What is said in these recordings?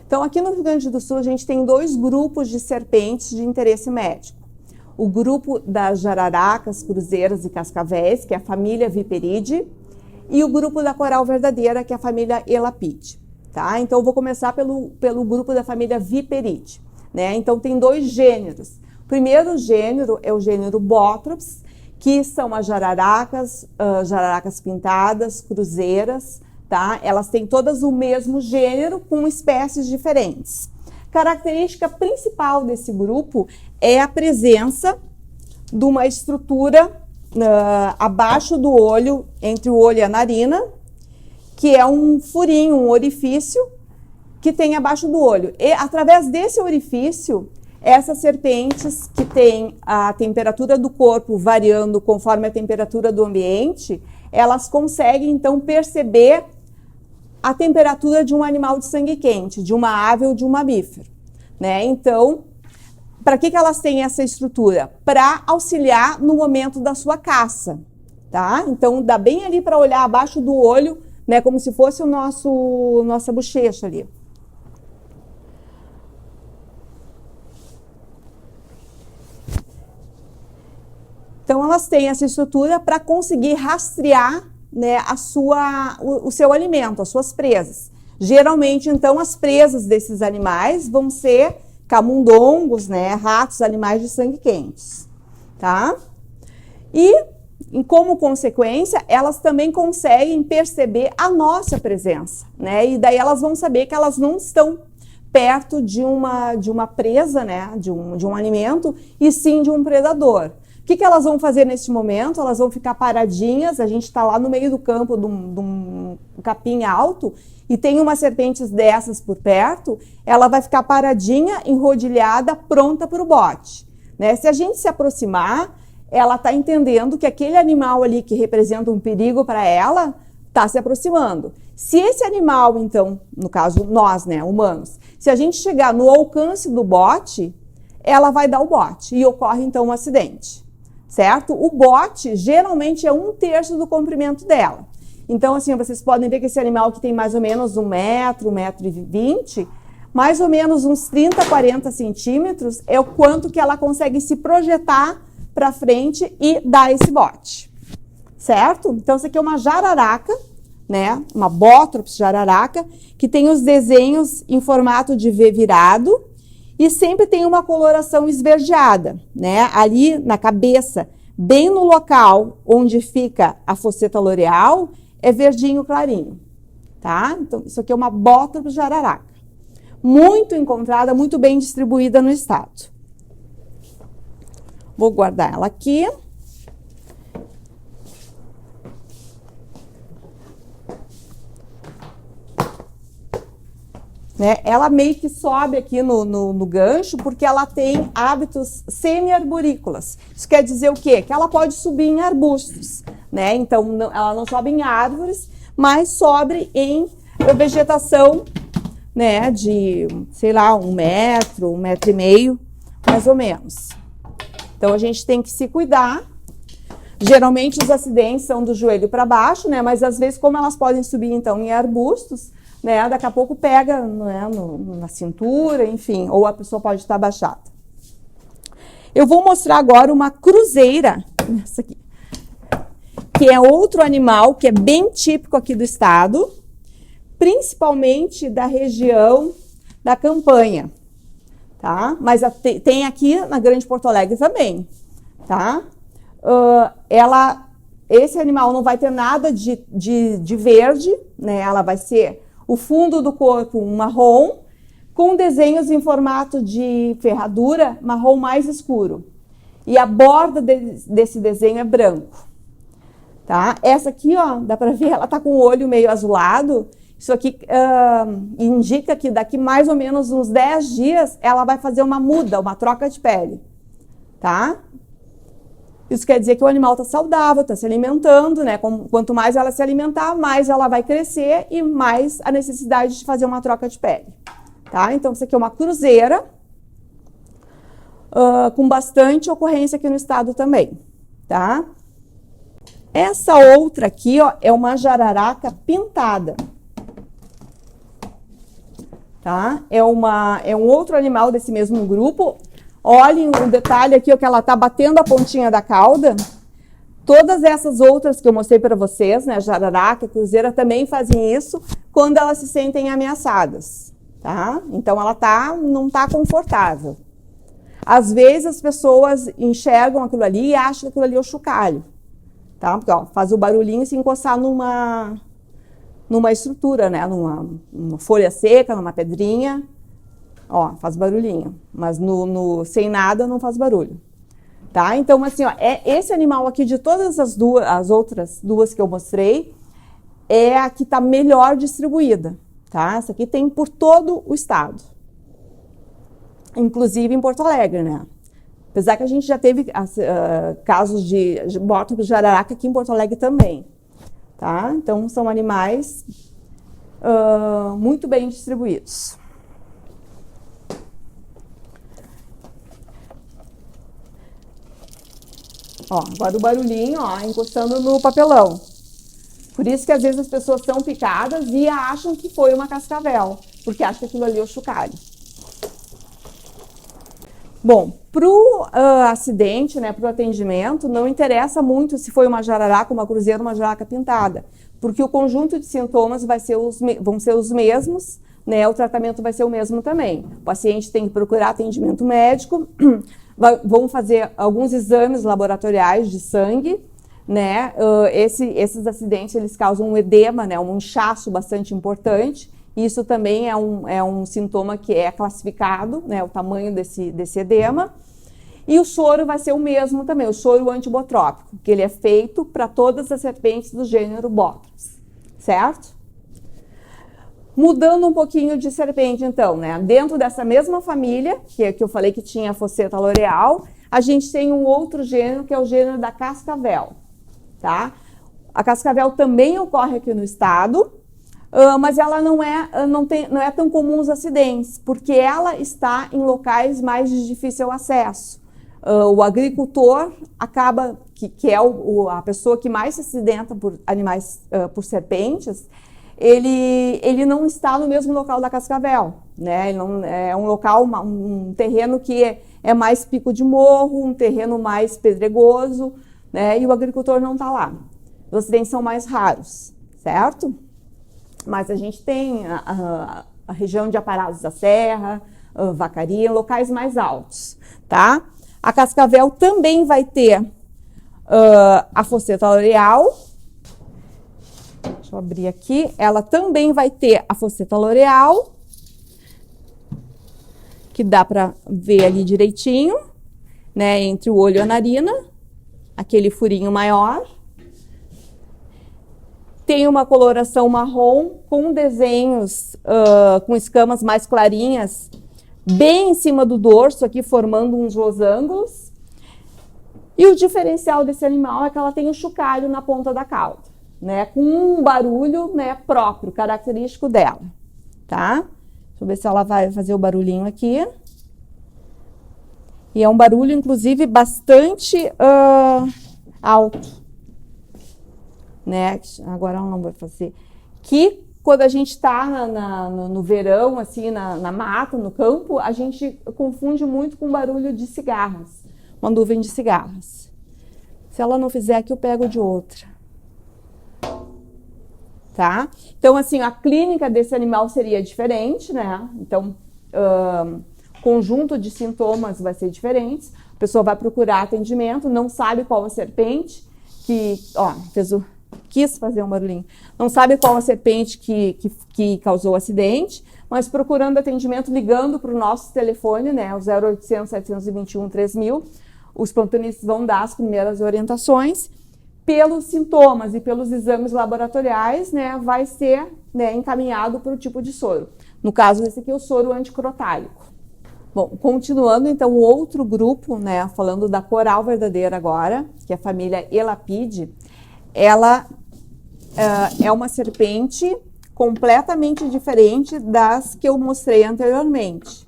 Então, aqui no Rio Grande do Sul, a gente tem 2 grupos de serpentes de interesse médico. O grupo das jararacas, cruzeiras e cascavéis, que é a família Viperidae, e o grupo da coral verdadeira, que é a família Elapidae. Tá? Então, eu vou começar pelo grupo da família Viperidae. Né? Então, tem 2 gêneros. O primeiro gênero é o gênero Bothrops, que são as jararacas, jararacas pintadas, cruzeiras, tá? Elas têm todas o mesmo gênero, com espécies diferentes. Característica principal desse grupo é a presença de uma estrutura abaixo do olho, entre o olho e a narina, que é um furinho, um orifício, que tem abaixo do olho. E, através desse orifício, essas serpentes que têm a temperatura do corpo variando conforme a temperatura do ambiente, elas conseguem, então, perceber a temperatura de um animal de sangue quente, de uma ave ou de um mamífero. Né? Então, para que elas têm essa estrutura? Para auxiliar no momento da sua caça. Tá? Então, dá bem ali para olhar abaixo do olho, né, como se fosse nossa bochecha ali. Então, elas têm essa estrutura para conseguir rastrear, né, o seu alimento, as suas presas. Geralmente, então, as presas desses animais vão ser camundongos, né, ratos, animais de sangue quentes. Tá? E, como consequência, elas também conseguem perceber a nossa presença. Né? E daí elas vão saber que elas não estão perto de uma presa, né, de um alimento, e sim de um predador. O que elas vão fazer nesse momento? Elas vão ficar paradinhas, a gente está lá no meio do campo de um capim alto e tem umas serpentes dessas por perto, ela vai ficar paradinha, enrodilhada, pronta para o bote. Né? Se a gente se aproximar, ela está entendendo que aquele animal ali que representa um perigo para ela está se aproximando. Se esse animal, então, no caso nós, né, humanos, se a gente chegar no alcance do bote, ela vai dar o bote e ocorre então um acidente. Certo? O bote geralmente é 1/3 do comprimento dela. Então, assim, vocês podem ver que esse animal que tem mais ou menos 1 metro, 1,20 m, mais ou menos uns 30, 40 centímetros é o quanto que ela consegue se projetar para frente e dar esse bote. Certo? Então, isso aqui é uma jararaca, né? Uma Bothrops jararaca, que tem os desenhos em formato de V virado, e sempre tem uma coloração esverdeada, né? Ali na cabeça, bem no local onde fica a fosseta loreal, é verdinho clarinho, tá? Então, isso aqui é uma Bothrops jararaca. Muito encontrada, muito bem distribuída no estado. Vou guardar ela aqui. Né? Ela meio que sobe aqui no gancho porque ela tem hábitos semi-arborícolas. Isso quer dizer o quê? Que ela pode subir em arbustos, né? Então, ela não sobe em árvores, mas sobe em vegetação, né, de, sei lá, 1 metro, 1,5 m, mais ou menos. Então, a gente tem que se cuidar. Geralmente, os acidentes são do joelho para baixo, né? Mas, às vezes, como elas podem subir, então, em arbustos, né, daqui a pouco pega, né, na cintura, enfim, ou a pessoa pode estar abaixada. Eu vou mostrar agora uma cruzeira, essa aqui, que é outro animal que é bem típico aqui do estado, principalmente da região da Campanha, tá? Mas tem aqui na Grande Porto Alegre também, tá? Esse animal não vai ter nada de verde, né? Ela vai ser o fundo do corpo um marrom, com desenhos em formato de ferradura marrom mais escuro. E a borda desse desenho é branco. Tá? Essa aqui, ó, dá para ver, ela tá com o olho meio azulado. Isso aqui indica que daqui mais ou menos uns 10 dias ela vai fazer uma muda, uma troca de pele. Tá? Isso quer dizer que o animal está saudável, está se alimentando, né? Quanto mais ela se alimentar, mais ela vai crescer e mais a necessidade de fazer uma troca de pele. Tá? Então, isso aqui é uma cruzeira, com bastante ocorrência aqui no estado também. Tá? Essa outra aqui, ó, é uma jararaca pintada. tá? É um outro animal desse mesmo grupo. Olhem o detalhe aqui, ó, que ela tá batendo a pontinha da cauda. Todas essas outras que eu mostrei para vocês, né, jararaca, cruzeira, também fazem isso quando elas se sentem ameaçadas, tá? Então ela não tá confortável. Às vezes as pessoas enxergam aquilo ali e acham que aquilo ali é o chocalho, tá? Porque, ó, faz o barulhinho se encostar numa estrutura, né, numa folha seca, numa pedrinha, ó, faz barulhinho, mas sem nada não faz barulho. Tá? Então, assim, ó, esse animal aqui, de todas as outras duas que eu mostrei, é a que está melhor distribuída. Tá? Essa aqui tem por todo o estado. Inclusive em Porto Alegre, né? Apesar que a gente já teve casos de bota de jararaca aqui em Porto Alegre também. Tá? Então, são animais muito bem distribuídos. Ó, agora o barulhinho, ó, encostando no papelão. Por isso que às vezes as pessoas são picadas e acham que foi uma cascavel, porque acham que aquilo ali é o chocalho. Bom, pro acidente, né, pro atendimento, não interessa muito se foi uma jararaca, uma cruzeira, uma jararaca pintada, porque o conjunto de sintomas vão ser os mesmos, né, o tratamento vai ser o mesmo também. O paciente tem que procurar atendimento médico, vão fazer alguns exames laboratoriais de sangue, né? Esses acidentes eles causam um edema, né? Um inchaço bastante importante. Isso também é um sintoma que é classificado, né? O tamanho desse edema. E o soro vai ser o mesmo também, o soro antibotrópico, que ele é feito para todas as serpentes do gênero Bothrops, certo? Mudando um pouquinho de serpente, então, né? Dentro dessa mesma família, que eu falei que tinha a Phoceta loreal, a gente tem um outro gênero, que é o gênero da cascavel, tá? A cascavel também ocorre aqui no estado, mas ela não é tão comum os acidentes, porque ela está em locais mais de difícil acesso. O agricultor acaba, que é a pessoa que mais se acidenta por animais, por serpentes, ele não está no mesmo local da cascavel, né? Ele não, é um local, um terreno que é mais pico de morro, um terreno mais pedregoso, né? E o agricultor não está lá. Os acidentes são mais raros, certo? Mas a gente tem a região de Aparados da Serra, Vacaria, locais mais altos, tá? A cascavel também vai ter a Phoceta loreal. Deixa eu abrir aqui. Ela também vai ter a Phoceta loreal, que dá para ver ali direitinho, né, entre o olho e a narina, aquele furinho maior. Tem uma coloração marrom com desenhos com escamas mais clarinhas, bem em cima do dorso, aqui formando uns losangos. E o diferencial desse animal é que ela tem um chocalho na ponta da cauda, né, com um barulho, né, próprio, característico dela, tá? Deixa eu ver se ela vai fazer o barulhinho aqui. E é um barulho, inclusive, bastante alto, né? Agora ela não vai fazer. Que quando a gente está no verão, assim, na mata, no campo, a gente confunde muito com barulho de cigarras, uma nuvem de cigarras. Se ela não fizer aqui, eu pego de outra. Tá? Então, assim, a clínica desse animal seria diferente, né? Então, conjunto de sintomas vai ser diferente. A pessoa vai procurar atendimento, não sabe qual a serpente que, ó, quis fazer um barulhinho. Não sabe qual a serpente que causou o acidente, mas procurando atendimento, ligando para o nosso telefone, né? O 0800 721 3000. Os plantonistas vão dar as primeiras orientações. Pelos sintomas e pelos exames laboratoriais, né, vai ser, né, encaminhado para o tipo de soro. No caso desse aqui, o soro anticrotálico. Bom, continuando, então, o outro grupo, né, falando da coral verdadeira agora, que é a família Elapide, ela é uma serpente completamente diferente das que eu mostrei anteriormente.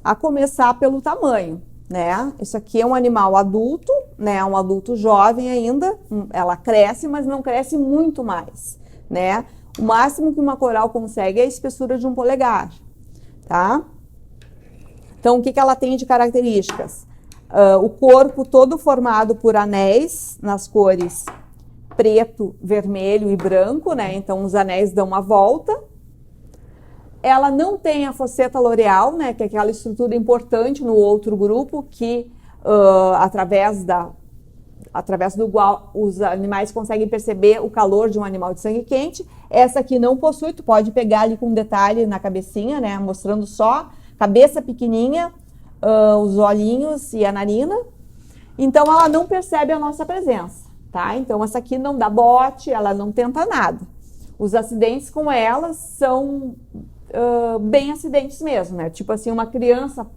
A começar pelo tamanho. Né? Isso aqui é um animal adulto, né? Um adulto jovem ainda, ela cresce, mas não cresce muito mais, né? O máximo que uma coral consegue é a espessura de um polegar, tá? Então, o que ela tem de características? O corpo todo formado por anéis nas cores preto, vermelho e branco, né? Então, os anéis dão uma volta. Ela não tem a fosseta loreal, né? Que é aquela estrutura importante no outro grupo que, através do qual os animais conseguem perceber o calor de um animal de sangue quente. Essa aqui não possui, tu pode pegar ali com um detalhe na cabecinha, né? Mostrando só cabeça pequenininha, os olhinhos e a narina. Então, ela não percebe a nossa presença, tá? Então, essa aqui não dá bote, ela não tenta nada. Os acidentes com elas são bem acidentes mesmo, né? Tipo assim, uma criança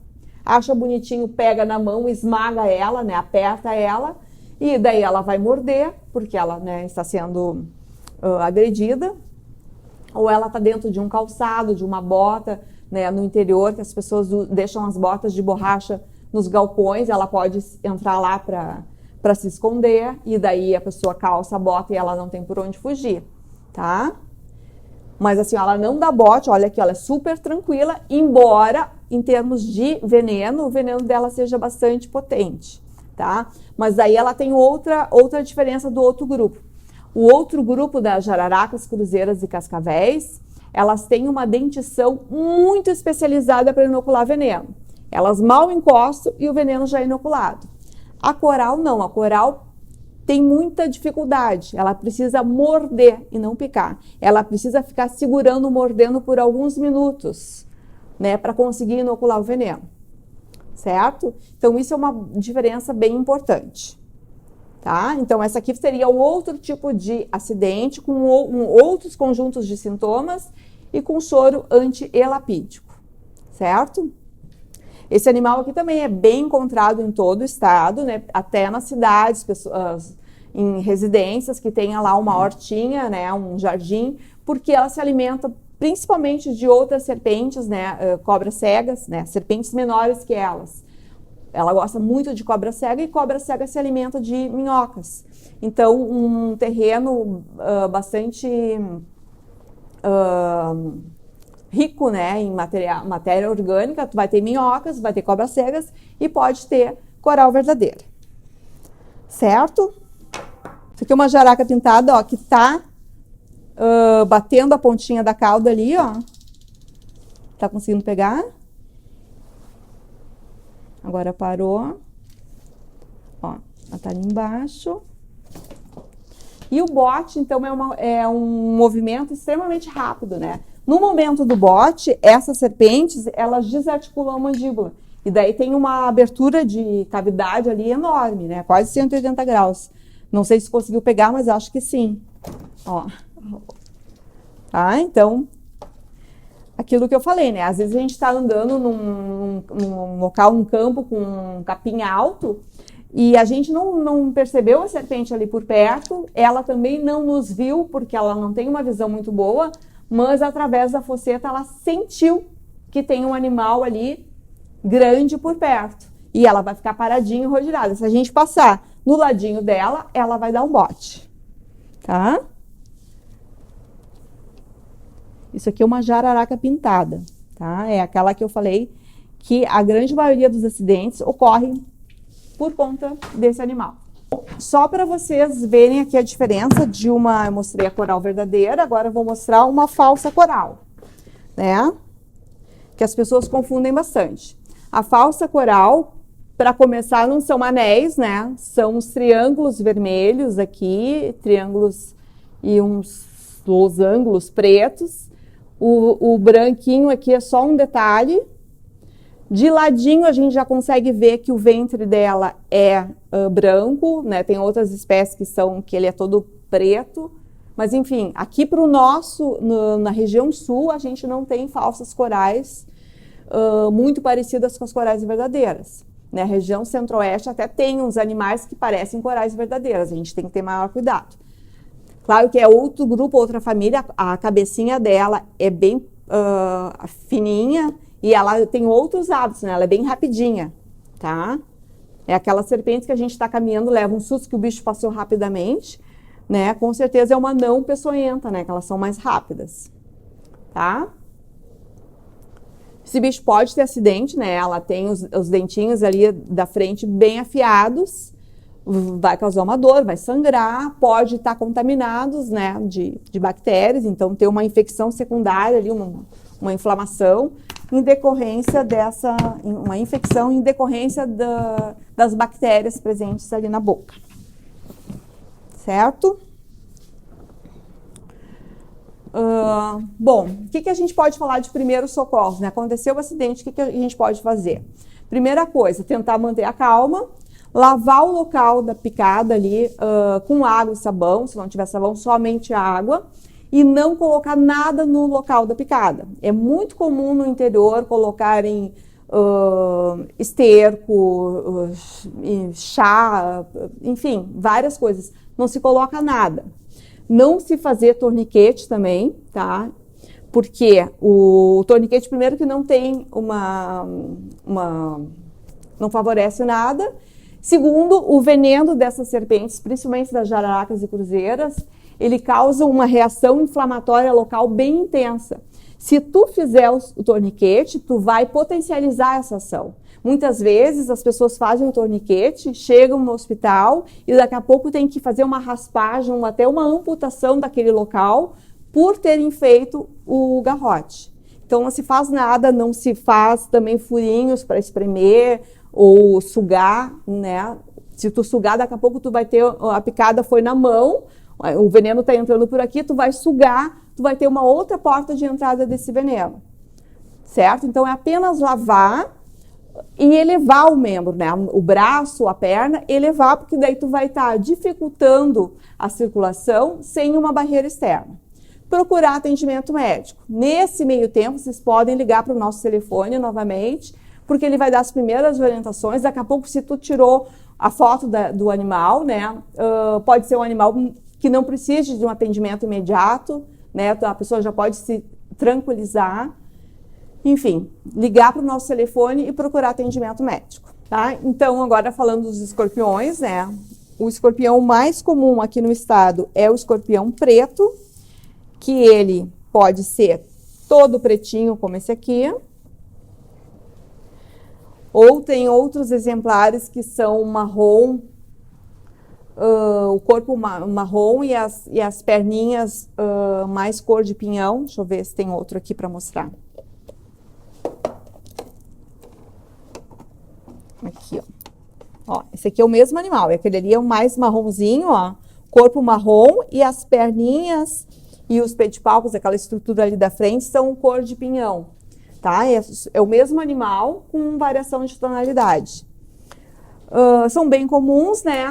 acha bonitinho, pega na mão, esmaga ela, né? Aperta ela, e daí ela vai morder, porque ela, né, está sendo agredida. Ou ela está dentro de um calçado, de uma bota, né, no interior, que as pessoas deixam as botas de borracha nos galpões, ela pode entrar lá para se esconder, e daí a pessoa calça a bota e ela não tem por onde fugir, tá? Mas assim, ela não dá bote, olha aqui, ela é super tranquila, embora em termos de veneno, o veneno dela seja bastante potente, tá? Mas daí ela tem outra diferença do outro grupo. O outro grupo das jararacas, cruzeiras e cascavéis, elas têm uma dentição muito especializada para inocular veneno. Elas mal encostam e o veneno já é inoculado. A coral não, a coral tem muita dificuldade, ela precisa morder e não picar. Ela precisa ficar segurando, mordendo por alguns minutos, né, para conseguir inocular o veneno, certo? Então, isso é uma diferença bem importante. Tá? Então, essa aqui seria o outro tipo de acidente com outros conjuntos de sintomas e com soro anti-elapídico, certo? Esse animal aqui também é bem encontrado em todo o estado, né? Até nas cidades, pessoas, em residências que tenha lá uma hortinha, né? Um jardim, porque ela se alimenta principalmente de outras serpentes, né? Cobras cegas, né? Serpentes menores que elas. Ela gosta muito de cobra cega e cobra cega se alimenta de minhocas. Então, um terreno bastante rico, né, em matéria orgânica, tu vai ter minhocas, vai ter cobras cegas e pode ter coral verdadeira. Certo? Isso aqui é uma jararaca pintada, ó, que tá batendo a pontinha da cauda ali, ó. Tá conseguindo pegar? Agora parou. Ó, ela tá ali embaixo. E o bote, então, é um movimento extremamente rápido, né? No momento do bote, essas serpentes, elas desarticulam a mandíbula. E daí tem uma abertura de cavidade ali enorme, né? Quase 180 graus. Não sei se conseguiu pegar, mas acho que sim. Ó. Tá? Então, aquilo que eu falei, né? Às vezes a gente está andando num local, num campo com um capim alto e a gente não percebeu a serpente ali por perto, ela também não nos viu porque ela não tem uma visão muito boa, mas através da fosseta ela sentiu que tem um animal ali grande por perto e ela vai ficar paradinha e rodilhada. Se a gente passar no ladinho dela, ela vai dar um bote, tá? Isso aqui é uma jararaca pintada, tá? É aquela que eu falei que a grande maioria dos acidentes ocorrem por conta desse animal. Só para vocês verem aqui a diferença de uma... Eu mostrei a coral verdadeira, agora eu vou mostrar uma falsa coral, né? Que as pessoas confundem bastante. A falsa coral, para começar, não são anéis, né? São os triângulos vermelhos aqui, triângulos e uns losangos pretos. O branquinho aqui é só um detalhe. De ladinho a gente já consegue ver que o ventre dela é branco, né? Tem outras espécies que ele é todo preto. Mas enfim, aqui para o nosso, na região sul, a gente não tem falsas corais muito parecidas com as corais verdadeiras. Na região centro-oeste até tem uns animais que parecem corais verdadeiras. A gente tem que ter maior cuidado. Claro que é outro grupo, outra família, a cabecinha dela é bem fininha e ela tem outros hábitos, né? Ela é bem rapidinha, tá? É aquela serpente que a gente está caminhando, leva um susto que o bicho passou rapidamente, né? Com certeza é uma não peçonhenta, né? Que elas são mais rápidas, tá? Esse bicho pode ter acidente, né? Ela tem os dentinhos ali da frente bem afiados, vai causar uma dor, vai sangrar, pode estar contaminados, né, de bactérias, então ter uma infecção secundária ali, uma inflamação em decorrência uma infecção em decorrência das bactérias presentes ali na boca. Certo? Bom, o que a gente pode falar de primeiros socorros, né? Aconteceu o acidente, o que a gente pode fazer? Primeira coisa, tentar manter a calma, lavar o local da picada ali com água e sabão, se não tiver sabão, somente água, e não colocar nada no local da picada. É muito comum no interior colocarem esterco, chá, enfim, várias coisas. Não se coloca nada. Não se fazer torniquete também, tá? Porque o torniquete, primeiro, que não tem não favorece nada. Segundo, o veneno dessas serpentes, principalmente das jararacas e cruzeiras, ele causa uma reação inflamatória local bem intensa. Se tu fizer o torniquete, tu vai potencializar essa ação. Muitas vezes as pessoas fazem o torniquete, chegam no hospital e daqui a pouco tem que fazer uma raspagem ou até uma amputação daquele local por terem feito o garrote. Então não se faz nada, não se faz também furinhos para espremer ou sugar, né? Se tu sugar, daqui a pouco tu vai ter, a picada foi na mão, o veneno está entrando por aqui, tu vai sugar, tu vai ter uma outra porta de entrada desse veneno, certo? Então é apenas lavar e elevar o membro, né? O braço, a perna, elevar, porque daí tu vai estar dificultando a circulação sem uma barreira externa. Procurar atendimento médico. Nesse meio tempo, vocês podem ligar para o nosso telefone novamente, porque ele vai dar as primeiras orientações. Daqui a pouco, se tu tirou a foto do animal, né? Pode ser um animal que não precise de um atendimento imediato, né? A pessoa já pode se tranquilizar. Enfim, ligar para o nosso telefone e procurar atendimento médico, tá? Então, agora falando dos escorpiões, né? O escorpião mais comum aqui no estado é o escorpião preto, que ele pode ser todo pretinho, como esse aqui, ou tem outros exemplares que são marrom, o corpo marrom e as perninhas mais cor de pinhão. Deixa eu ver se tem outro aqui para mostrar. Aqui, ó. Esse aqui é o mesmo animal, aquele ali é o mais marronzinho, ó, corpo marrom e as perninhas e os pedipalpos, aquela estrutura ali da frente, são cor de pinhão, tá? É o mesmo animal com variação de tonalidade. São bem comuns, né?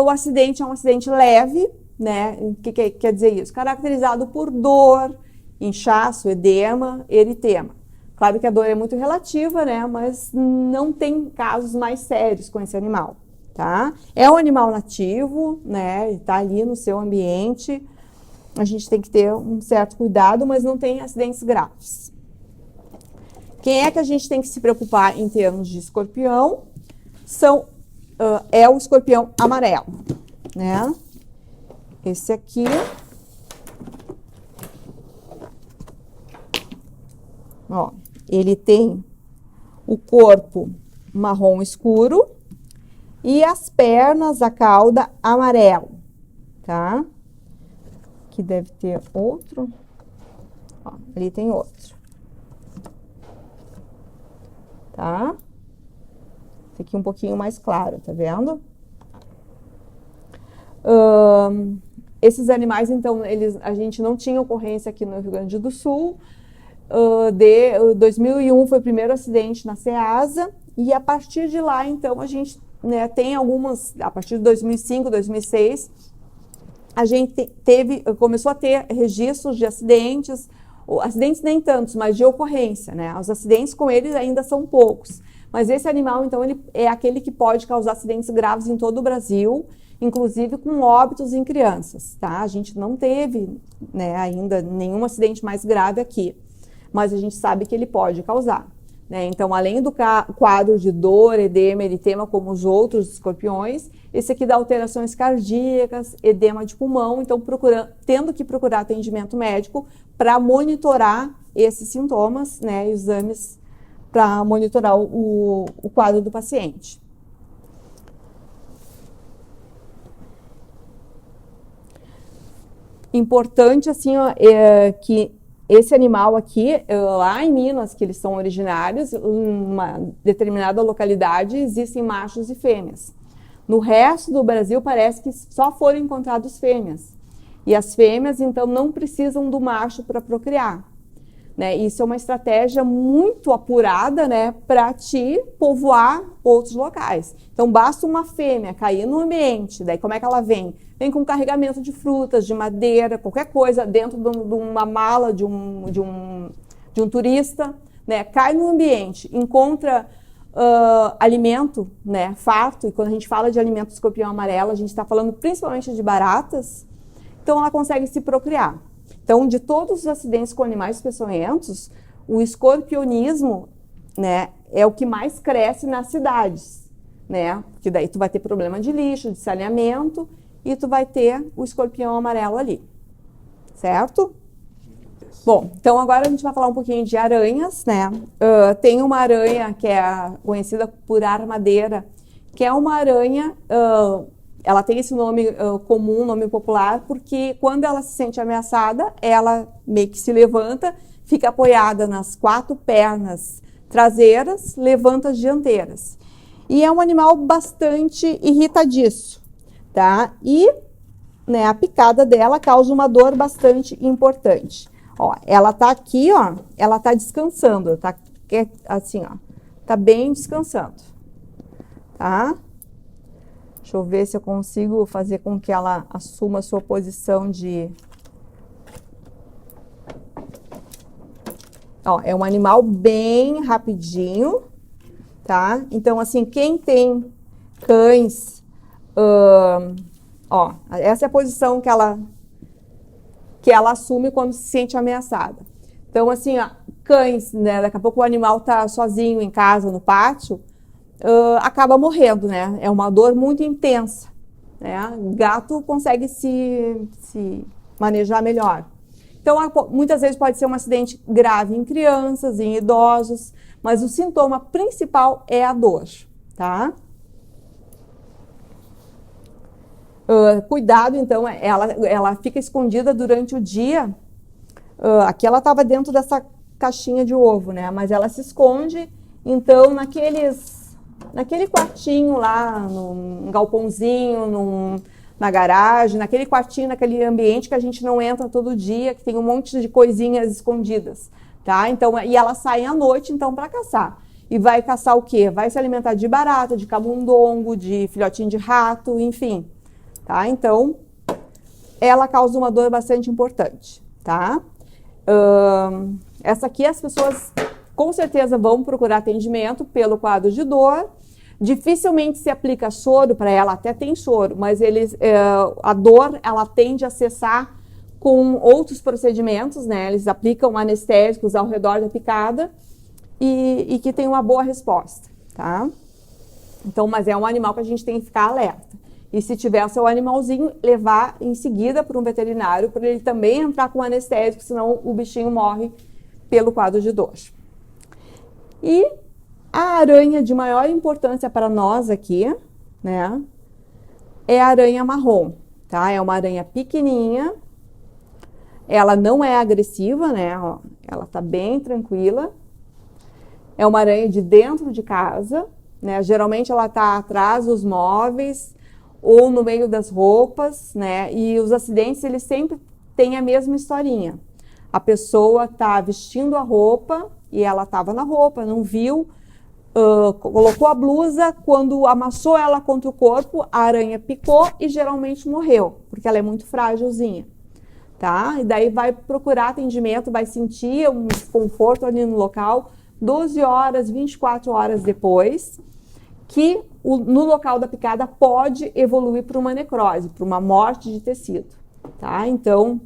O acidente é um acidente leve, né? O que quer dizer isso? Caracterizado por dor, inchaço, edema, eritema. Claro que a dor é muito relativa, né? Mas não tem casos mais sérios com esse animal, tá? É um animal nativo, né? Ele tá ali no seu ambiente. A gente tem que ter um certo cuidado, mas não tem acidentes graves. Quem é que a gente tem que se preocupar em termos de escorpião? É o escorpião amarelo, né? Esse aqui. Ó, ele tem o corpo marrom escuro e as pernas, a cauda amarelo, tá? Aqui deve ter outro. Ó, ali tem outro. Tá? Esse aqui um pouquinho mais claro, tá vendo? Esses animais, então, a gente não tinha ocorrência aqui no Rio Grande do Sul. 2001 foi o primeiro acidente na Ceasa, e a partir de lá, então, a gente, né, tem algumas, a partir de 2005, 2006, a gente começou a ter registros de acidentes nem tantos, mas de ocorrência, né? Os acidentes com eles ainda são poucos, mas esse animal, então, ele é aquele que pode causar acidentes graves em todo o Brasil, inclusive com óbitos em crianças, tá? A gente não teve, né, ainda nenhum acidente mais grave aqui, mas a gente sabe que ele pode causar, né? Então, além do quadro de dor, edema, eritema, como os outros escorpiões, esse aqui dá alterações cardíacas, edema de pulmão, então tendo que procurar atendimento médico para monitorar esses sintomas, né, exames para monitorar o quadro do paciente. Importante, assim, ó, que esse animal aqui, lá em Minas, que eles são originários, em uma determinada localidade, existem machos e fêmeas. No resto do Brasil, parece que só foram encontrados fêmeas. E as fêmeas, então, não precisam do macho para procriar. Né? Isso é uma estratégia muito apurada, né, para te povoar outros locais. Então, basta uma fêmea cair no ambiente, daí como é que ela vem? Vem com carregamento de frutas, de madeira, qualquer coisa dentro de uma mala de um turista, né? Cai no ambiente, encontra alimento, né, farto, e quando a gente fala de alimento do escorpião amarelo, a gente está falando principalmente de baratas, então ela consegue se procriar. Então, de todos os acidentes com animais peçonhentos, o escorpionismo, né, é o que mais cresce nas cidades, né? Porque daí tu vai ter problema de lixo, de saneamento, e tu vai ter o escorpião amarelo ali, certo? Bom, então agora a gente vai falar um pouquinho de aranhas, né? Tem uma aranha que é conhecida por armadeira, que é uma aranha... ela tem esse nome comum, nome popular, porque quando ela se sente ameaçada, ela meio que se levanta, fica apoiada nas 4 pernas traseiras, levanta as dianteiras. E é um animal bastante irritadiço, tá? E, né, a picada dela causa uma dor bastante importante. Ó, ela tá aqui, ó, ela tá descansando, tá assim, ó, tá bem descansando, tá? Deixa eu ver se eu consigo fazer com que ela assuma a sua posição de... Ó, é um animal bem rapidinho, tá? Então, assim, quem tem cães... ó, essa é a posição que ela assume quando se sente ameaçada. Então, assim, ó, cães, né? Daqui a pouco o animal tá sozinho em casa, no pátio, acaba morrendo, né? É uma dor muito intensa, né? O gato consegue se manejar melhor. Então, muitas vezes pode ser um acidente grave em crianças, em idosos, mas o sintoma principal é a dor, tá? Cuidado, então, ela fica escondida durante o dia. Aqui ela estava dentro dessa caixinha de ovo, né? Mas ela se esconde, então, naquele quartinho lá, num galpãozinho, na garagem, naquele quartinho, naquele ambiente que a gente não entra todo dia, que tem um monte de coisinhas escondidas, tá? Então, e elas saem à noite, então, para caçar. E vai caçar o quê? Vai se alimentar de barata, de camundongo, de filhotinho de rato, enfim, tá? Então, ela causa uma dor bastante importante, tá? Essa aqui as pessoas com certeza vão procurar atendimento pelo quadro de dor. Dificilmente se aplica soro para ela, até tem soro, mas a dor ela tende a cessar com outros procedimentos, né? Eles aplicam anestésicos ao redor da picada e que tem uma boa resposta, tá? Então, mas é um animal que a gente tem que ficar alerta. E se tiver o seu animalzinho, levar em seguida para um veterinário, para ele também entrar com anestésico, senão o bichinho morre pelo quadro de dor. E a aranha de maior importância para nós aqui, né, é a aranha marrom, tá? É uma aranha pequenininha, ela não é agressiva, né? Ó, ela tá bem tranquila. É uma aranha de dentro de casa, né? Geralmente ela tá atrás dos móveis ou no meio das roupas, né? E os acidentes, eles sempre têm a mesma historinha. A pessoa tá vestindo a roupa e ela estava na roupa, não viu, colocou a blusa, quando amassou ela contra o corpo, a aranha picou e geralmente morreu, porque ela é muito frágilzinha, tá? E daí vai procurar atendimento, vai sentir um desconforto ali no local, 12 horas, 24 horas depois, que no local da picada pode evoluir para uma necrose, para uma morte de tecido, tá? Então,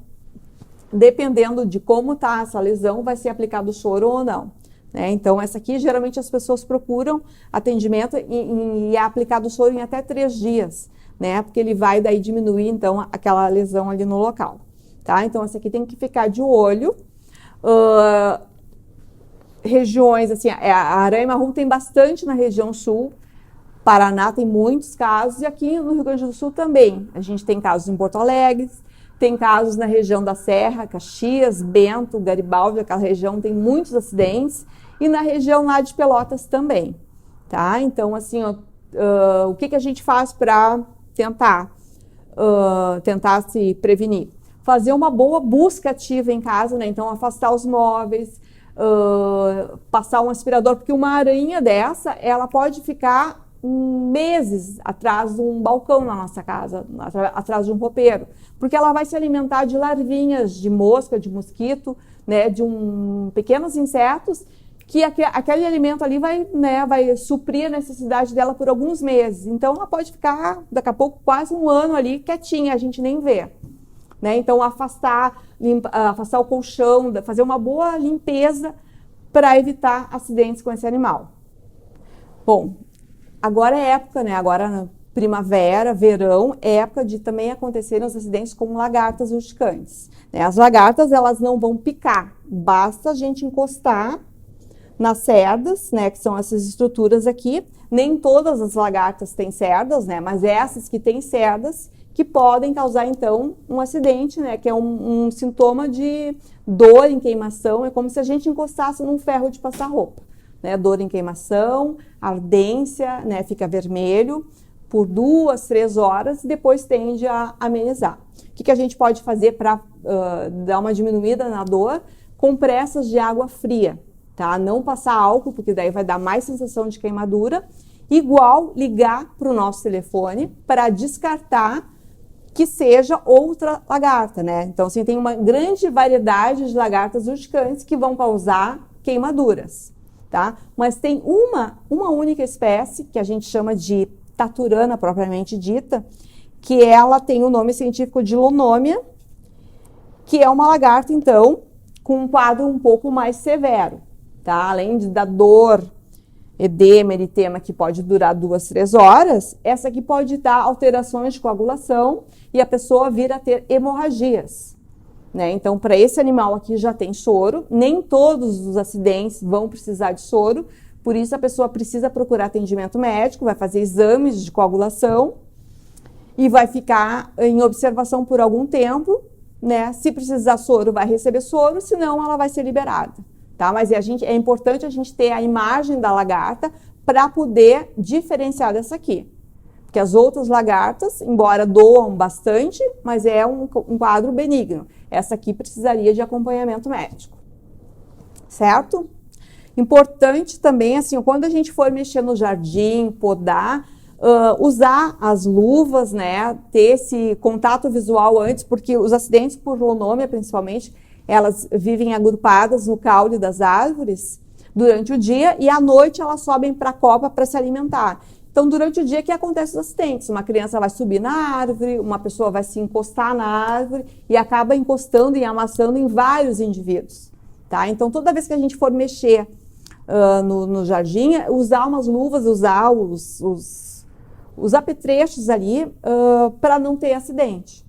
dependendo de como está essa lesão, vai ser aplicado soro ou não, né? Então, essa aqui, geralmente as pessoas procuram atendimento e é aplicado soro em até 3 dias, né? Porque ele vai daí diminuir, então, aquela lesão ali no local, tá? Então, essa aqui tem que ficar de olho. regiões, assim, a aranha marrom tem bastante na região sul, Paraná tem muitos casos, e aqui no Rio Grande do Sul também. A gente tem casos em Porto Alegre, tem casos na região da Serra, Caxias, Bento, Garibaldi, aquela região tem muitos acidentes, e na região lá de Pelotas também, tá? Então, assim, o que a gente faz para tentar se prevenir? Fazer uma boa busca ativa em casa, né? Então, afastar os móveis, passar um aspirador, porque uma aranha dessa, ela pode ficar meses atrás de um balcão na nossa casa, atrás de um roupeiro, porque ela vai se alimentar de larvinhas, de mosca, de mosquito, né, de pequenos insetos, que aquele alimento ali vai suprir a necessidade dela por alguns meses. Então, ela pode ficar, daqui a pouco, quase um ano ali quietinha, a gente nem vê. Né? Então, afastar o colchão, fazer uma boa limpeza para evitar acidentes com esse animal. Bom, agora é época, né? Agora na primavera, verão, é época de também acontecerem os acidentes com lagartas urticantes. Né? As lagartas, elas não vão picar, basta a gente encostar nas cerdas, né, que são essas estruturas aqui. Nem todas as lagartas têm cerdas, né, mas essas que têm cerdas que podem causar, então, um acidente, né, que é um sintoma de dor em queimação, é como se a gente encostasse num ferro de passar roupa, né, dor em queimação, ardência, né, fica vermelho por 2, 3 horas e depois tende a amenizar. O que a gente pode fazer para dar uma diminuída na dor? Compressas de água fria. Tá? Não passar álcool, porque daí vai dar mais sensação de queimadura. Igual ligar para o nosso telefone para descartar que seja outra lagarta, né? Então, assim, tem uma grande variedade de lagartas urticantes que vão causar queimaduras, tá? Mas tem uma única espécie, que a gente chama de taturana, propriamente dita, que ela tem o nome científico de Lonomia, que é uma lagarta, então, com um quadro um pouco mais severo. Tá? Além da dor, edema, eritema, que pode durar 2, 3 horas, essa aqui pode dar alterações de coagulação e a pessoa vir a ter hemorragias. Né? Então, para esse animal aqui já tem soro, nem todos os acidentes vão precisar de soro, por isso a pessoa precisa procurar atendimento médico, vai fazer exames de coagulação e vai ficar em observação por algum tempo, né? Se precisar soro, vai receber soro, senão ela vai ser liberada. Tá? Mas é importante a gente ter a imagem da lagarta para poder diferenciar dessa aqui. Porque as outras lagartas, embora doam bastante, mas é um quadro benigno. Essa aqui precisaria de acompanhamento médico. Certo? Importante também, assim, quando a gente for mexer no jardim, podar, usar as luvas, né? Ter esse contato visual antes, porque os acidentes por Lonomia, principalmente, elas vivem agrupadas no caule das árvores durante o dia e à noite elas sobem para a copa para se alimentar. Então, durante o dia que acontecem os acidentes, uma criança vai subir na árvore, uma pessoa vai se encostar na árvore e acaba encostando e amassando em vários indivíduos. Tá? Então, toda vez que a gente for mexer no jardim, usar umas luvas, usar os apetrechos ali para não ter acidente.